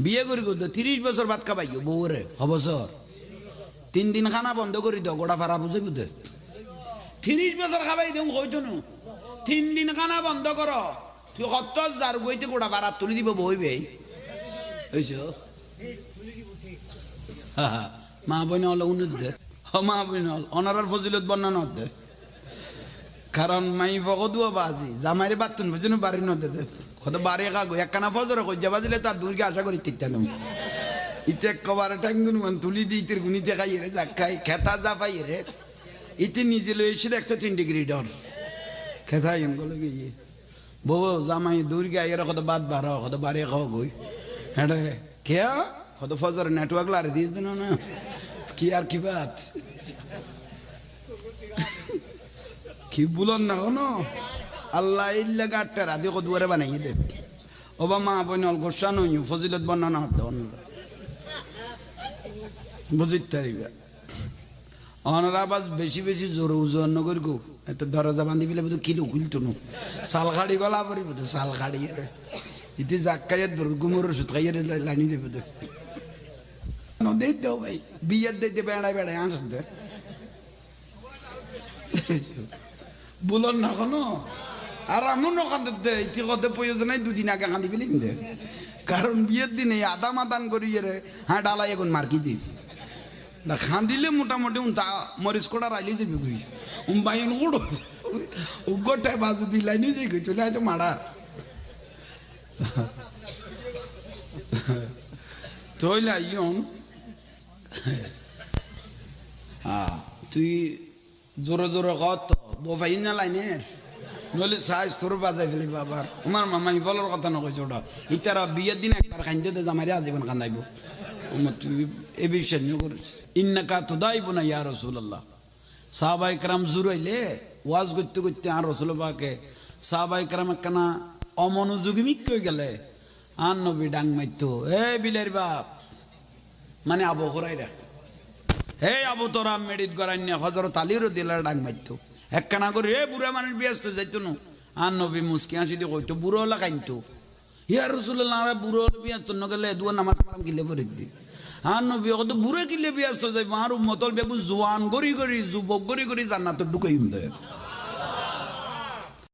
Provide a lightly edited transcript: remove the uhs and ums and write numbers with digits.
বিয়ে করি করতো 30 বছর ভাত খাবাইও বউরে অবসর 3 দিন খানা বন্ধ করে দাও গোড়া ফারা বুঝে বুঝে 30 বছর খাবাই দেও হইতো না 3 দিন খানা বন্ধ করো তুই কত যার গইতে গোড়া ফারা তুলি দিব বইবে হইছো মা বোন হল উন্নত দে মা বোন হল অনারার ফজিলত বর্ণনা দে কারণ মাই ফকদুয়া বাজি জামাইরে বাতুন বুঝুন বাড়ি নদে দে কত বাড়ি কাগো একখানা ফজর কই যাবা দিলে তার দূরকে আশা করি তিনটা ইতে কবার টাঙ্গুন মান তুলি দি ইতের গুনিতে খাই রে জাকাই খেতা জাফাই রে ইতে নিজে লই এসে 103 ডিগ্রি ডর খেতাই এমগুলো গিয়ে বউ জামাই দূরকে আইরা কত বাদ বাড়া কত বাড়ি খাও গই হ্যাঁ খেয়া কত ফজর নেটওয়ার্ক লারে দিস দিন না কি আর কি বাত কি বলন না কোনো আল্লাহ ইল্লা গাটটা রাতে কত দুয়ারে বানাইয়ে দে ওবা মা বোন অল গোসানো ফজিলত বর্ণনা হন বুঝিত তারিবা অনরা বাস বেশি বেশি জোর উজন নগর গো এত দরজা বান্ধি ফেলে বুঝো কিলো খুলতো না শাল খাড়ি গলা পরি বুঝো শাল খাড়ি ইতি জাক্কাইয়ের দর গুমর ওষুধ খাইয়ের লাইনি দেবে তো নদী দেও ভাই বিয়ের দিতে বেড়ায় বেড়ায় আস দে বলুন না কোনো আর এমন কাঁদে দে ইতি কত প্রয়োজন নাই 2 দিন আগে কাঁদি ফেলিম দে কারণ বিয়ের দিনে আদাম আদান করি রে হ্যাঁ ডালাই এখন মার্কি দিই না খাঁদিলে মোটামুটি তা মরিচ কোটা রাইলে যাবি কই বাইন কোড়ো গোটায় বাজু দি লাইনে যাই কই চলে হয়তো মারার তইলা ইয়ন তুই জোরে জোরে কত বোফাই না লাইনের নইলে সাইজ তোর বাজাই ফেলি বাবার আমার মামাই বলার কথা নকইছ ওটা ইতারা বিয়ের দিন একবার খাইতে দে জামাইরে আজীবন কান্দাইব তুই এ বিষয় নিয়ে করিস ইন্নাকা তুদাইব না ইয়া রাসূলুল্লাহ সাহাবাই کرام জুরাইলে ওয়াজ করতে করতে আর রাসূল পাকে সাহাবাই کرام একখানা অমনোযোগী কই গেলে আর নবী ডাং মাইতো এ বিলের বাপ মানে আবু হুরায়রা হে আবু তোরা মেডিট করাইনি হযরত আলী রাদিয়াল্লাহু ডাং মাইতো একখানা করে এ বুড়া মানুষ ব্যস্ত যাইতো না আর নবী মুস্কি হাসি দিয়ে কইতো বুড়ো লাগাইতো ইয়া রাসূলুল্লাহ আর বুড়ো ব্যস্ত ন গেলে দুয়া নামাজ পড়াম কিলে পড়ি দি আর নবী কত বুড়ো কিলে ব্যস্ত যাই মার উম্মতল বেগু জওয়ান গরি গরি যুবক গরি গরি জান্নাত ঢুকাইম দে